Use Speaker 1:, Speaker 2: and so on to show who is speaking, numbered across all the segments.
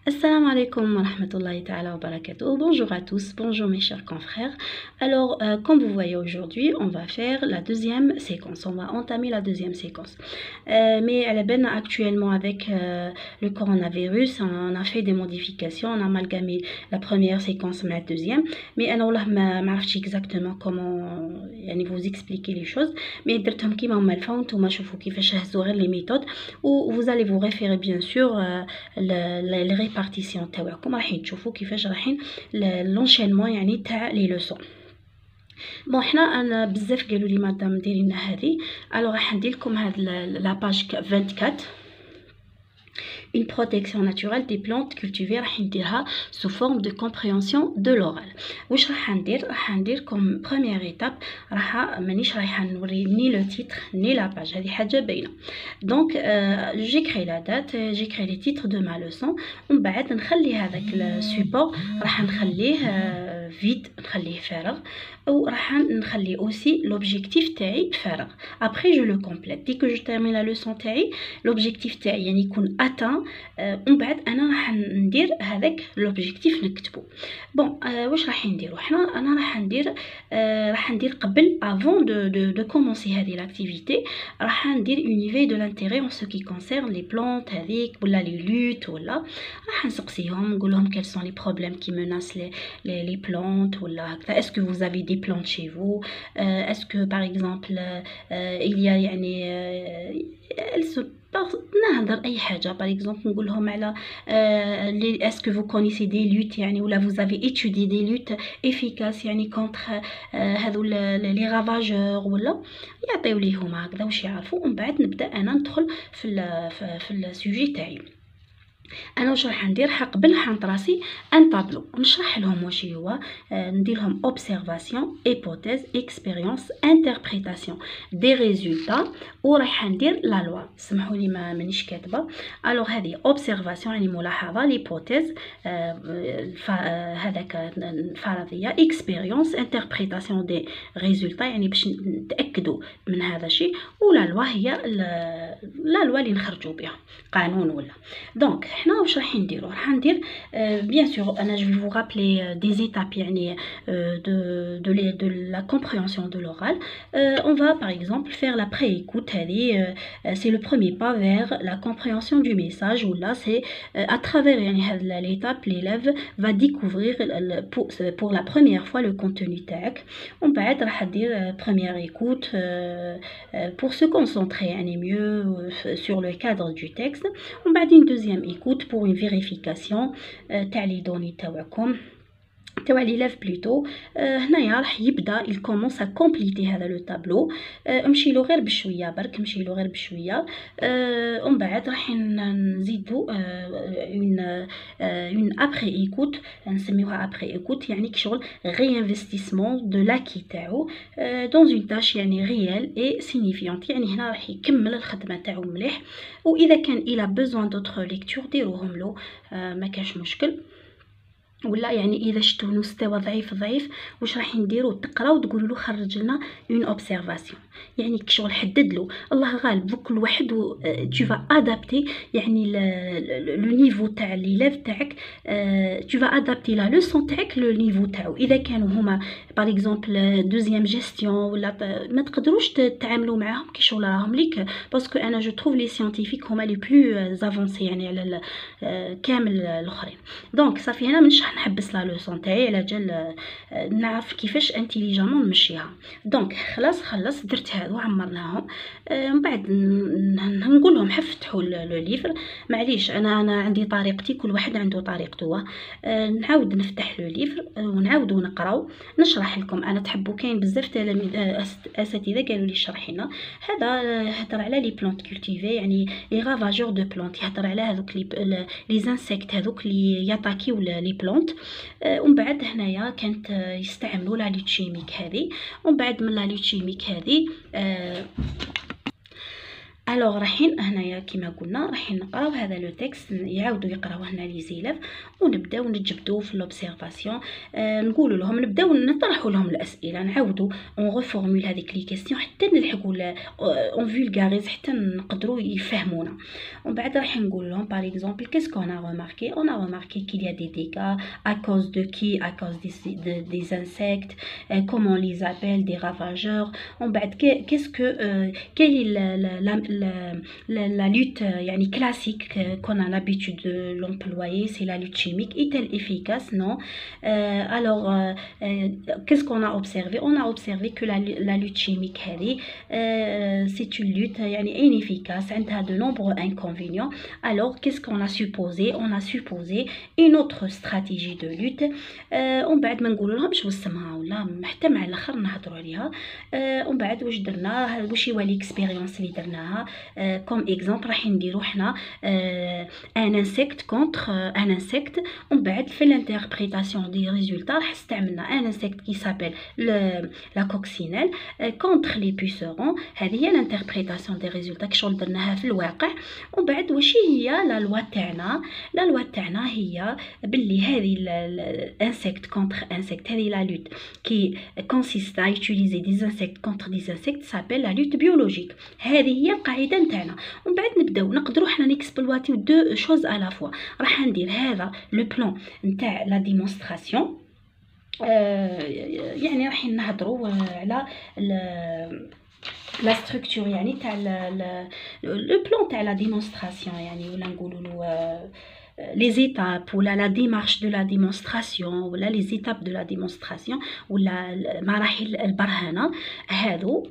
Speaker 1: Assalamu alaikum wa rahmatullahi ta'ala wa barakatuh. Bonjour à tous, bonjour mes chers confrères. Alors, comme vous voyez aujourd'hui, on va faire la deuxième séquence. On va entamer la deuxième séquence. Mais elle est bien actuellement avec le coronavirus. On a fait des modifications, on a amalgamé la première séquence avec la deuxième. Mais je ne sais pas exactement comment vous expliquer les choses. Mais درتهم كيما هما الفا نتوما شوفوا كيفاش هزوا غير les méthodes. Ou vous allez vous référer bien sûr les répartition تاعكم راح تشوفوا كيفاش راح l'enchaînement يعني تاع لي لوسون. بون حنا انا بزاف قالوا لي مدام ديري لنا هذه، الوغ راح ندير لكم هاد لا باج 24 une protection naturelle des plantes cultivées راح نديرها sous forme de compréhension de l'oral. واش راح ندير comme première étape مانيش رايحه نوري ني لو تيتر ني لا باج، هذه حاجه باينه. دونك جيكري لا دات، جيكري لي تيتر دو ما لوسون، ومن بعد نخلي هذاك السيبور راح نخليه فيد، نخليه فارغ، ou راح نخلي aussi l'objectif تاعي فارغ. Après je le complète dès que je termine la leçon تاعي l'objectif تاعي يعني يكون atteint. ومن بعد انا راح ندير هذاك l'objectif نكتبه. بون واش راح نديرو حنا؟ انا راح ندير قبل avant de commencer هذه l'activité راح ندير une éveil de l'intérêt en ce qui concerne les plantes هذيك ولا les luttes، ولا راح نسقسيهم نقول لهم quels sont les problèmes qui menacent les plantes ولا هكذا. est-ce que vous avez des plantes chez vous? est-ce que par exemple il y a يعني elles se نهضر اي حاجه par exemple نقول لهم على est-ce que vous connaissez des luttes يعني ولا vous avez étudié des luttes efficaces يعني contre هذو les ravageurs، ولا يعطيو ليهم هكذا واش يعرفوا. ومن بعد نبدا انا ندخل في السوجي تاعي. انا واش راح ندير؟ قبل حنطراسي ان طابلو نشرح لهم واش هو، ندير لهم اوبسيرفاسيون ايبوتيز اكسبيريونس انتربريتاسيون دي ريزولطا، وراح ندير لا لوا. سمحوا لي مانيش كاتبه. الوغ هذه اوبسيرفاسيون يعني ملاحظه، ليبوتيز هذاك الفرضيه، اكسبيريونس انتربريتاسيون دي ريزولطا يعني باش نتاكدوا من هذا الشيء، ولا لوا هي لا لوا اللي نخرجوا بها قانون ولا. دونك حنا واش راح نديرو؟ راح ندير bien sûr انا je vais vous rappeler des étapes يعني de la compréhension de l'oral. On va par exemple faire la pré-écoute. هذه c'est le premier pas vers la compréhension du message، ولا c'est à travers يعني هاد l'étape l'élève va découvrir pour la première fois le contenu تاعك. ومن بعد راح دير première écoute pour se concentrer يعني mieux sur le cadre du texte. ومن بعد une deuxième écoute pour une vérification تاع لي دوني تاعكم تاع l'élève plutôt. هنايا راح يبدا il commence à compléter هذا لو طابلو. امشي له غير بشويه برك، امشي له غير بشويه. ومن بعد راح نزيدو une après écoute، نسميوها après écoute يعني كشغل réinvestissement de l'acquis تاعو dans une tâche يعني réelle et signifiante. يعني هنا راح يكمل الخدمه تاعو مليح. واذا كان il a besoin d'autres lectures ديروهم له، ما كاش مشكل. ولا يعني اذا شفتوا المستوى ضعيف واش راح نديروا؟ تقراو تقولوا له خرج لنا اون اوبسيرفاسيون، يعني كشغل حدد له الله غالب كل واحد tu vas adapter يعني لو نيفو تاع ليليف تاعك. tu vas adapter la leçon تاعك لو نيفو تاعو. اذا كانوا هما باغ اكزومبل دوزيام جيستيون ولا ما تقدروش تتعاملوا معاهم كشغل راهم ليك، باسكو انا جو تروف لي سيانتيفيك هما لي بلو افونسي يعني على كامل الاخرين. دونك صافي هنا منش نحبس لا لوسون تاعي على جال نعرف كيفاش انتيليجامون نمشيها. دونك خلص درت هادو عمرناهم. من بعد نقول لهم حفتحوا لو ليفر. معليش انا عندي طريقتي، كل واحد عنده طريقته. نعاود نفتح لو ليفر ونعاودو نقراو نشرح لكم. انا تحبوا كاين بزاف تلاميذ اساتذه قالوا لي شرحي لنا هذا هضر على لي بلانت كولتيفي يعني لي رافاجور دو بلانت، يهضر على هذوك لي زانسيكت هذوك اللي ياتاكيو لي بلانت. ومن بعد هنايا كانت يستعملوا لا ليتشيميك هذه. ومن بعد من لا ليتشيميك هذه الوغ رايحين هنايا كيما قلنا رايحين نقراو هذا لو تكست، يعاودوا يقراوه هنا لي زيلاف، ونبداو نتجبدوا في لوبسيرفاسيون. نقولوا لهم نبداو نطرحوا لهم الاسئله، نعاودوا اون ريفورمول هذيك لي كيسيون حتى نلحقوا اون فولغاريز حتى نقدروا يفهمونا. ومن بعد راح نقول لهم باغ اكزومبل كيسكو انا ريماركي، اون ا ريماركي كيل يا دي ديغا ا كوز دو كي، ا كوز دي انسيكت، كومون لي زابيل دي رافاجور. ومن بعد كيسكو كاين la lutte يعني classique qu'on a l'habitude de l'employer, c'est la lutte chimique. Est-elle efficace? Non. Qu'est-ce qu'on a observé? On a observé que la lutte chimique c'est une lutte يعني inefficace, elle a de nombreux inconvénients. Alors qu'est-ce qu'on a supposé? On a supposé une autre stratégie de lutte. ومن بعد ما نقول لهمش وسمها ولا حتى مع الاخر نهضروا عليها. ومن بعد واش درنا، واش هو ليكسبيريونس اللي درناها. كوم اكزامبل راح نديرو حنا ان انسيكت كونتر ان انسيكت، ومن بعد في الانتربريتاسيون دي ريزولتا راح استعملنا ان انسيكت كي سابيل لا كوكسينيل كونتر لي بوسيرون. هذه هي الانتربريتاسيون دي ريزولتا كشغل درناها في الواقع. ومن بعد واش هي لا لوا تاعنا؟ لا لوا تاعنا هي باللي هذه الانسيكت كونتر انسيكت، هذه لا لوت كي كونسيست à utiliser des insectes contre des insectes s'appelle la lutte biologique. هذه هي القاعده نتاعنا. ومن بعد نبداو نقدروا حنا نيكسبلواتيو دو شوز على فوا. راح ندير هذا لو بلان نتاع لا ديمونستراسيون، يعني راح نهضروا على لا ستركتور يعني تاع لو بلان تاع لا ديمونستراسيون، يعني ولا نقولوا له les étapes ou la démarche de la démonstration ou les étapes de la démonstration ou مراحل البرهنة هادو.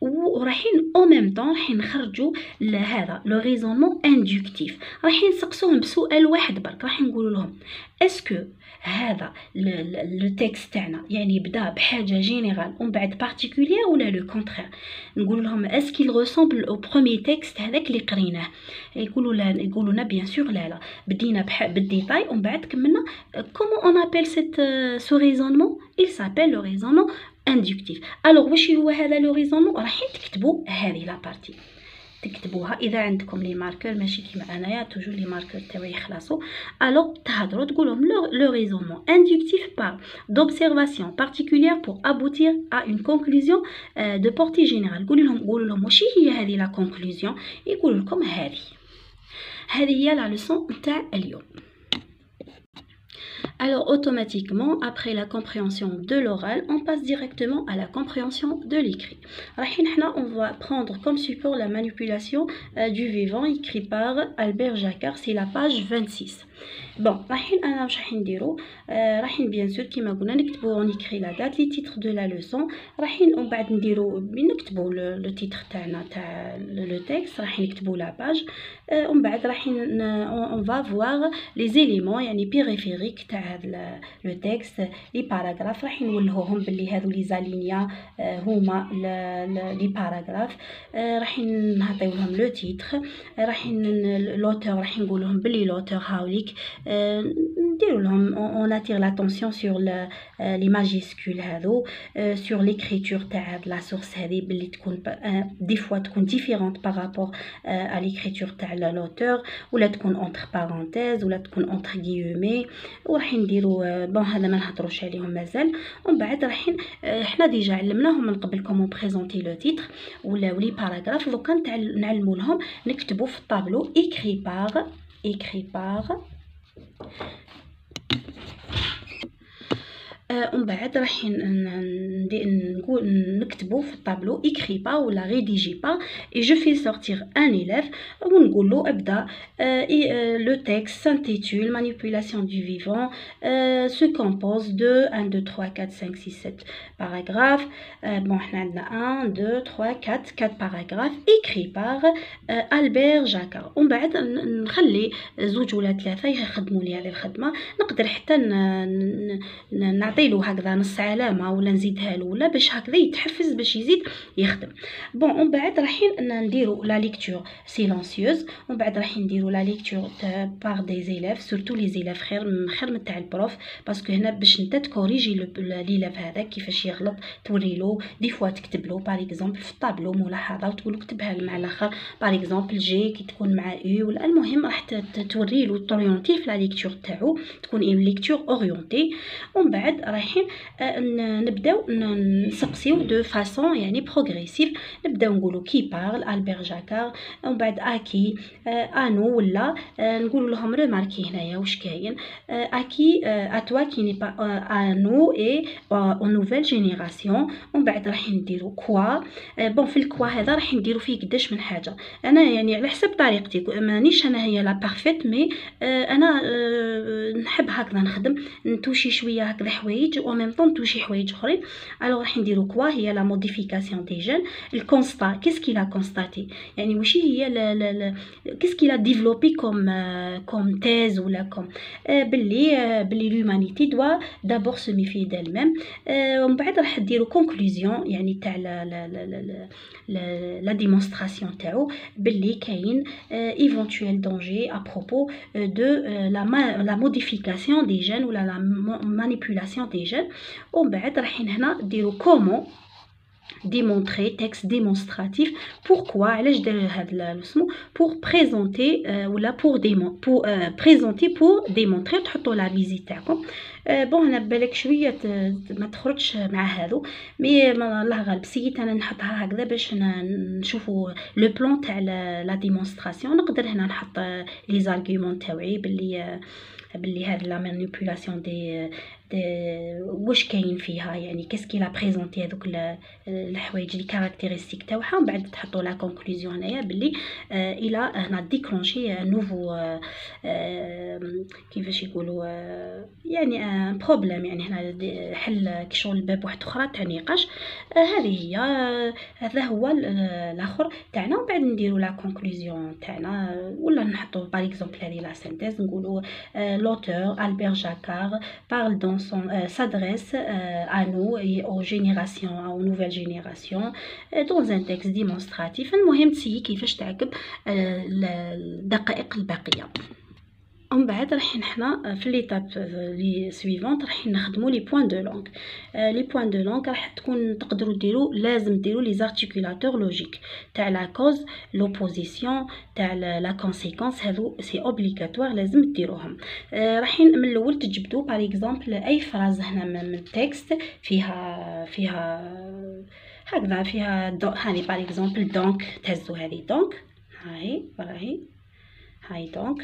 Speaker 1: ورايحين او ميم طون رايحين نخرجوا لهذا لو ريزونمون اندكتيف. رايحين نسقسوهم بسؤال واحد برك، رايحين نقول لهم اسكو هذا لو تيكست تاعنا يعني بدا بحاجه جينيرال ومن بعد بارتيكولير ولا لو كونترير. نقول لهم اسكي ريسومبل او بروميي تيكست هذاك اللي قريناه. يقولوا لنا بيان سور لا بدينا بالديتاي ومن بعد كملنا. كومون اون ابل سيت سو ريزونمون؟ il s'appelle le raisonnement inductif. alors واش هو هذا لو ريزونمون؟ رايحين تكتبوا هذه لا بارتي، تكتبوها اذا عندكم لي ماركر، ماشي كيما انايا توجور لي ماركر تاعي يخلصوا. الوغ تهضروا تقولهم لو ريزونمون اندكتيف بار دوبسيرفاسيون بارتيكولير بور ابوتير ا اون كونكلوزيون دو بورتي جينيرال. قولوا لهم واش هي هذه لا كونكلوزيون، يقولوا لكم هذه هي لا لوسون نتاع اليوم. Alors automatiquement, après la compréhension de l'oral, on passe directement à la compréhension de l'écrit. On va prendre comme support la manipulation du vivant écrit par Albert Jacquard, c'est la page 26. Bon, أنا واش نديرو؟ bien sûr كيما قلنا نكتبو on écrit la date, les titres de la leçon. ومن بعد نكتبو le titre تاعنا تاع le texte، نكتبو la page. ومن بعد on va voir les éléments يعني périphériques تاع le texte، les paragraphes نولهوهم باللي هذو لي زالينيا هما لي باراغراف. نعطيو لهم لو تيتر، لوتور نقولهم باللي لوتور هاوليك. نديرو لهم on attire l'attention sur les majuscules هذو، sur l'écriture تاع la source هذه باللي تكون دي فوا تكون différente par rapport à l'écriture تاع l'auteur، ولا تكون entre parenthèses ولا تكون entre guillemets. وراح نديرو بون هذا ما نهضروش عليهم مازال. ومن بعد حنا ديجا علمناهم من قبل كومون بريزونتي لو تيتر ولا لي باراغراف. دوكا نعلموا لهم نكتبوا في الطابلو écrit par ومن بعد راح نكتبوا في الطابلو écrit pas ولا rédigé pas et je fais sortir un élève ونقول له ابدا. le texte s'intitule manipulation du vivant, se compose de 1 2 3 4 5 6 7 paragraphes. bon احنا عندنا 1 2 3 4 paragraphes écrit par Albert Jacquard. ومن بعد نخلي زوج ولا ثلاثه يخدموا لي هذه الخدمه. نقدر حتى نعطي نعطيلو هكذا نص علامه ولا نزيدها له ولا باش هكذا يتحفز باش يزيد يخدم. بون ومن بعد رايحين نديرو لا ليكتور سيلونسيوز، ومن بعد رايحين نديرو لا ليكتور بار دي زيلاف، سورتو لي زيلاف خير من تاع البروف، باسكو هنا باش نتا تكوريجي ليلاف هذا كيفاش يغلط، توريلو دي فوا تكتبلو باغ اكزومبل في الطابلو ملاحظه وتقولو كتبها مع الاخر باغ اكزومبل جي كي تكون مع او، ولا المهم راح توريلو توريونتي في لا ليكتور تاعو، تكون اون ليكتور اورينتي. ومن بعد رايحين نبداو نسقسيو دو فاسون يعني بروغريسيف، نبداو نقولو كي بارل البير جاكار، ومن بعد اكي انو، ولا نقولوا لهم ريماركي هنايا واش كاين اكي اتوا كي ني با انو اي او نوفيل جينيراسيون. ومن بعد راح نديرو كوا. بون في الكوا هذا راح نديرو فيه قداش من حاجه، انا يعني على حسب طريقتي، مانيش انا هي لا بارفيت، مي انا نحب هكذا نخدم نتوشي شويه هكذا حوايج او ميم طون نتوشي حوايج اخرين. الوغ راح نديرو كوا هي لا موديفيكاسيون دي جين، الكونستا كيسكي لا كونستاتي، يعني وشي هي كيسكي لا ديفلوبي كوم تيز ولا كوم باللي لومانيتي دوا دابور سو ميفي دال ميم. ومن بعد راح ديرو كونكلوزيون يعني تاع لا ديمونستراسيون تاعو باللي كاين ايفونتويل دونجي ا بروبو دو لا موديفيكاسيون دي جين ولا لا مانيبيولاسيون دي جين. ومن بعد رايحين هنا ديرو كومون démontrer texte démonstratif. Pourquoi علاش دار هذا الاسمو pour présenter ولا pour présenter pour démontrer تحطوا لا فيزيت تاعكم. بون هنا بالك شويه ما تخرجش مع هذو، مي الله غالب سيت انا نحطها هكذا باش نشوفوا لو بلان تاع لا ديمونستراسيون. نقدر هنا نحط لي زارغومون تاوعي باللي هاد لا مانيبيولاسيون دي واش كاين فيها، يعني كاسكي لا بريزونتي هذوك الحوايج لي كاركتيرستيك تاعها. ومن بعد تحطوا لا كونكلوزيون هنايا باللي الى هنا ديكلونشي نوفو كيفاش يقولوا يعني بروبليم، يعني هنا حل كشغل الباب واحد اخرى تاع نقاش. هذه هي هذا هو الاخر تاعنا. ومن بعد نديروا لا كونكلوزيون تاعنا ولا نحطوا باغ اكزومبل هذه لا سينتيز، نقولوا l'auteur Albert Jacquard parle dans s'adresse à nous et aux générations, aux nouvelles générations dans un texte démonstratif. المهم تسيي كيفاش تعقب الدقائق الباقيه. ومن بعد رايحين حنا في ليتاب لي سويفونت رايحين نخدموا لي بوين دو لونغ. لي بوين دو لونغ راح تكون تقدروا ديروا لازم ديروا لي زارتيكولاتور لوجيك تاع لا كوز لوبوزيسيون تاع لا كونسيكونس، هذو سي اوبليغاتوار لازم ديروهم. رايحين من الاول تجبدوا باغ اكزومبل اي فراز هنا من التكست فيها هكذا فيها هاني باغ اكزومبل دونك، تهزوا هذه دونك هاي دونك،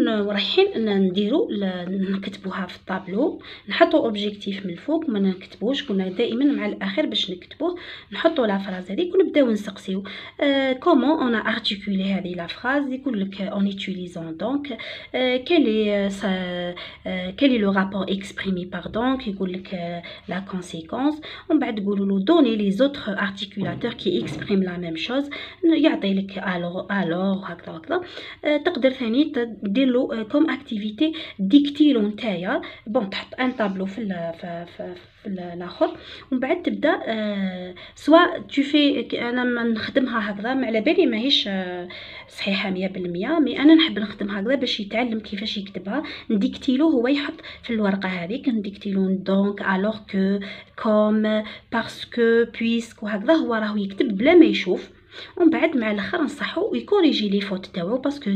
Speaker 1: ورايحين نديرو نكتبوها في الطابلو، نحطو اوبجيكتيف من الفوق ما نكتبوش، كنا دائما مع الاخر باش نكتبوه، نحطو لا فراز هذيك ونبداو نسقسيو كومون اون ارتيكولي هذه لا فراز. يقول لك اون يوتيليزون دونك كالي لو رابور اكسبريمي بار دونك، يقول لك لا كونسيكونس. ومن بعد تقولوا له دوني لي زوتر ارتيكولاتور كي اكسبريم لا ميم شوز، يعطي لك الوغ هكذا. تقدر ثاني دير له كوم اكتيفيتي ديكتيلو نتايا. بون تحط ان طابلو في الاخر، ومن بعد تبدا سوا تشوفي انا ما نخدمها هكذا، ما على بالي ماهيش صحيحه 100%، مي انا نحب نخدمها هكذا باش يتعلم كيفاش يكتبها. نديكتيلو هو يحط في الورقه هذيك، نديكتيلو دونك الوغ كو كوم باسكو بويسك وهكذا، هو راهو يكتب بلا ما يشوف. ومن بعد مع الاخر نصحو ويكوريجي لي فوت تاعو، باسكو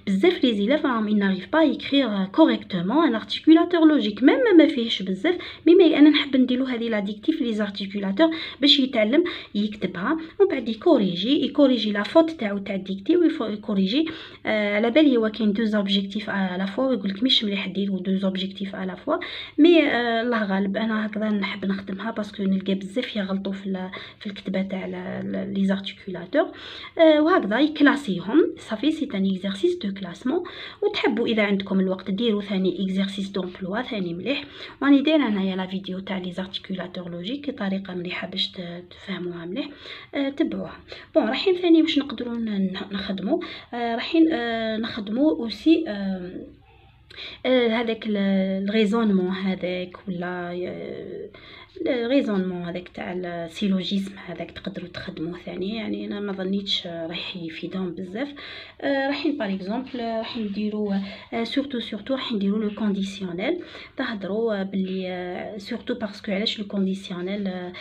Speaker 1: بزاف لي زيلاف راهم يناريف با يكرير كوريكتومون ان ارتيكولاتور لوجيك، ميم ما فيهش بزاف، مي انا نحب نديرو هذه لا ديكتيف لي زارتيكولاتور باش يتعلم يكتبها. ومن بعد يكوريجي لا فوت تاعو تاع الديكتي، ويكوريجي على بالي هو كاين دوز اوبجيكتيف على فوا، ويقول لك مش مليح ديرو دوز اوبجيكتيف على فوا، مي الله غالب انا هكذا نحب نخدمها باسكو نلقى بزاف يغلطوا في الكتابه تاع لي زارتيكولاتور. وهكذا يكلاسيهم صافي. سي ان اكزرسيس دو كلاسمون. وتحبوا اذا عندكم الوقت ديروا ثاني اكزرسيس دومبلوا ثاني مليح. واني دايره هنايا لا فيديو تاع لي زارتيكولاتور لوجيك، طريقه مليحه باش تفهموها مليح، تبعوها. بون رايحين ثاني واش نقدروا نخدموا، رايحين نخدموا اوسي هذاك الريزونمون هذاك ولا الريزونمون هذاك تاع السيلوجيزم هذاك تقدروا تخدموه ثاني. يعني انا ما ظنيتش راح يفيدهم بزاف. رايحين باغ اكزومبل راح نديروا سورتو راح نديروا لو كونديسيونيل. تهضروا باللي سورتو باسكو علاش لو كونديسيونيل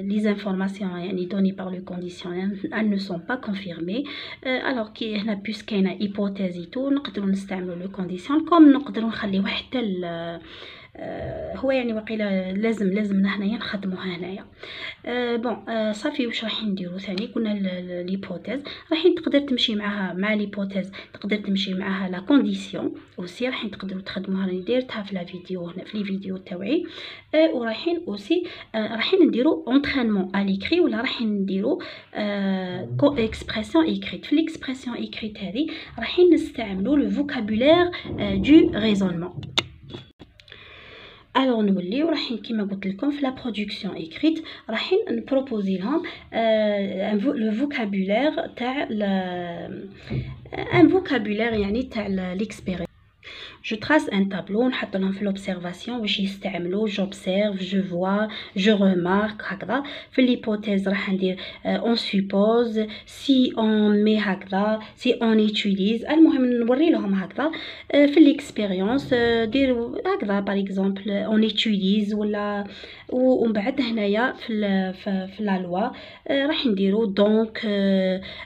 Speaker 1: لي زانفورماسيون يعني دوني بار لو كونديسيونيل ان نو سون با كونفيرمي. الوغ كي هنا بوس كاينه ايبوتيزيتو نقدروا نستعملوا لو كونديسيون كوم نقدروا نخليوه حتى هو يعني وقيله لازم هنايا نخدموها هنايا. بون صافي واش راح نديرو ثاني؟ قلنا ليبوتيز راح تقدر تمشي معاها مع ليبوتيز تقدر تمشي معاها لا كونديسيون اوسي راح تقدروا تخدموها. راني ديرتها في لا فيديو هنا في لي فيديو تاوعي. ورايحين اوسي راح نديرو اونطرينمون ا ليكري ولا راح نديرو اكسبرسيون ايكريت. في ليكسبرسيون ايكريت هذه راح نستعملوا لو فوكابولير دو ريزونمون. الوغ نوليو رايحين كيما قلت لكم في لا برودكسيون ايكريت رايحين نبروبوزي لهم لو فوكابولير تاع ان فوكابولير يعني تاع ليكسبيريونس. Je trace un tableau نحط لهم في l'observation واش يستعملوا j'observe je vois je remarque هكذا. في l'hypothèse راح ندير on suppose si on met هكذا si on utilise. المهم نوري لهم هكذا. في l'expérience ديروا هكذا par exemple on utilise ولا ومن بعد هنايا في لا لوا راح نديروا دونك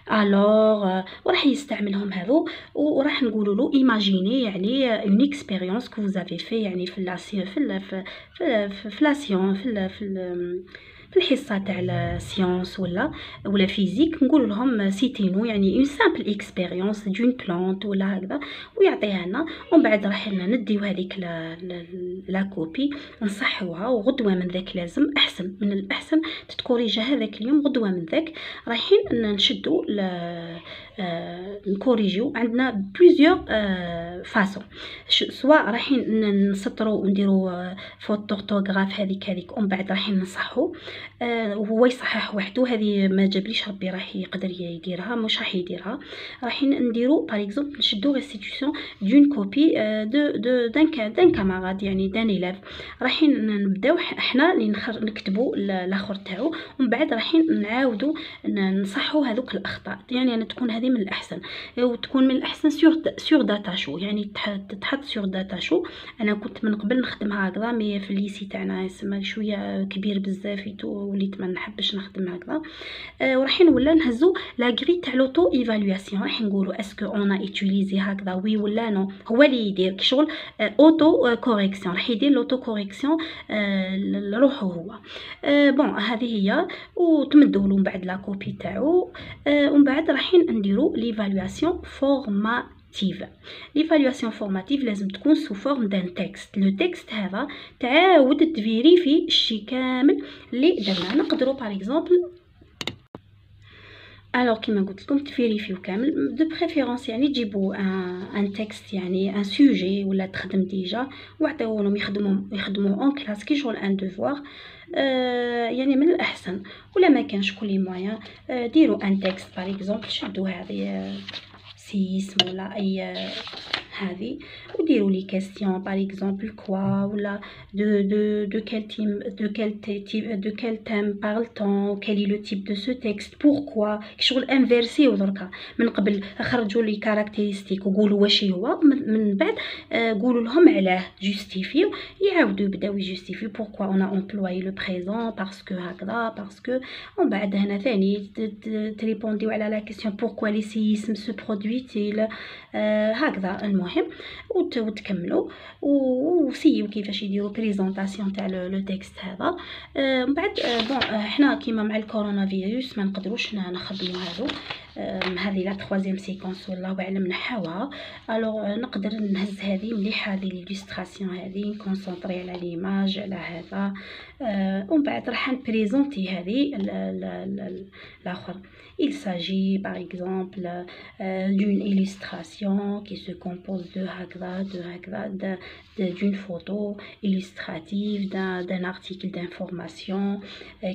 Speaker 1: alors وراح يستعملهم هذو وراح نقولوا له ايماجيني يعني une expérience que vous avez fait يعني في la science في الحصه تاع السيونس ولا فيزيك نقول لهم سيتينو يعني اون سامبل اكسبيريونس دون بلانت ولا هكذا ويعطيها لنا. ومن بعد راح نديو هذيك لا كوبي نصحوها وغدوه من ذاك لازم احسن من الاحسن تتكوريجا هذاك اليوم غدوه من ذاك رايحين نشدو نكوريجيو. عندنا بليزيور فاسون سواء رايحين نسطروا ونديروا فوت اورتوغراف هذيك ومن بعد رايحين نصحو وهو يصحح وحده. هذه ما جابليش ربي راح يقدر يديرها مش راح يديرها. رايحين نديرو باغ اكزومبل نشدو ريستيتيوشن دون كوبي دان كاماراد يعني دان إلاف. رايحين نبداو احنا اللي نكتبوا الاخر تاعو ومن بعد رايحين نعاودوا نصحوا هذوك الاخطاء. يعني انا تكون هذه من الاحسن وتكون من الاحسن سور داتا شو يعني تتحط سور داتا شو. انا كنت من قبل نخدمها هكذا مي في الليسي تاعنا يسمى شويه كبير بزاف وليت ما نحبش نخدم هكذا. ورايحين ولا نهزو لا غري تاع لوتو ايفالواسيون. راح نقولوا اسكو اون ايتيليزي هكذا وي ولا نو. هو اللي يدير شغل اوتو كوريكسيون راح يدير لوتو كوريكسيون لروحو هو. بون هذه هي وتمدوا له من بعد لا كوبي تاعو. ومن بعد رايحين نديروا ليفالواسيون فورماتيف. ليفالواسيون فورماتيف لازم تكون سو فورم دان تكست. لو تكست هذا تعاود تفيريفي الشيء كامل اللي درنا. نقدروا باغ اكزومبل الوغ كيما قلت لكم تفيريفيو كامل دو بريفيرونس يعني تجيبوا ان تكست يعني ان سوجي ولا تخدم ديجا وعطيوهم يخدموا اون كلاس كي شغل ان دوفوار. يعني من الاحسن ولا ما كانش كل مويان ديروا ان تكست باغ اكزومبل شدوا هذه سيسم ولا اي هذه وديروا لي كاستيون باغ اكزومبل كوا ولا دو كال تيم بارلتون كالي لو تيب دو سو تكست بوركوا شغل انفيرسي. ودركا من قبل خرجوا لي كاركتيرستيك وقولوا واش هو من بعد قولوا لهم علاه جوستيفيو يعاودوا يبداو يجوستيفيو بوركوا اون امبلوي لو بريزون باسكو هكذا باسكو. ومن بعد هنا ثاني تريبونديو على لا كيسيون بوركوا لي سيسم سو برودويتيل هكذا. المهم وتكملوا وسيو كيفاش يديروا بريزونطاسيون تاع لو تكست هذا. من بعد بون حنا كيما مع الكورونا فيروس ما نقدروش نخدموا هذو. هذه لا تخوازيام سيكونس والله اعلم نحاوها. الوغ نقدر نهز هذه مليحه هذه ليلوستراسيون هذه نكونسونطري على ليماج على هذا. ومن بعد راح نبريزونتي هذه الاخر. Il s'agit par exemple d'une illustration qui se compose d'une photo illustrative, d'un article d'information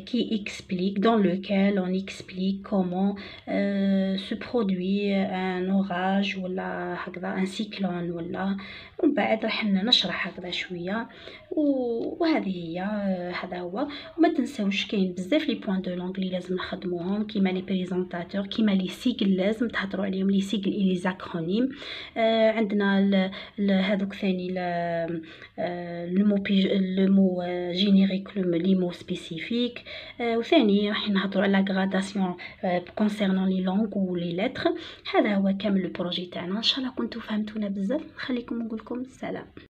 Speaker 1: qui explique, dans lequel on explique comment سو برودوي ان اوراج ولا هكذا ان سيكلون ولا، ومن بعد راح نشرح هكذا شويه. وهذه هي هذا هو. وما تنساوش كاين بزاف لي بوين دو لونغ لي لازم نخدموهم، كيما لي بريزونطاتور، كيما لي سيكل لازم تهضروا عليهم، لي سيكل اي لي زاكرونيم. عندنا هذوك ثاني لو مو جينيريك، لي مو سبيسيفيك. وثاني راح نهضروا على غراداسيون كونسيرنون لي لونغ و لي لتر. هذا هو كامل البروجي تاعنا. ان شاء الله كنتو فهمتونا بزاف. نخليكم نقول لكم السلام.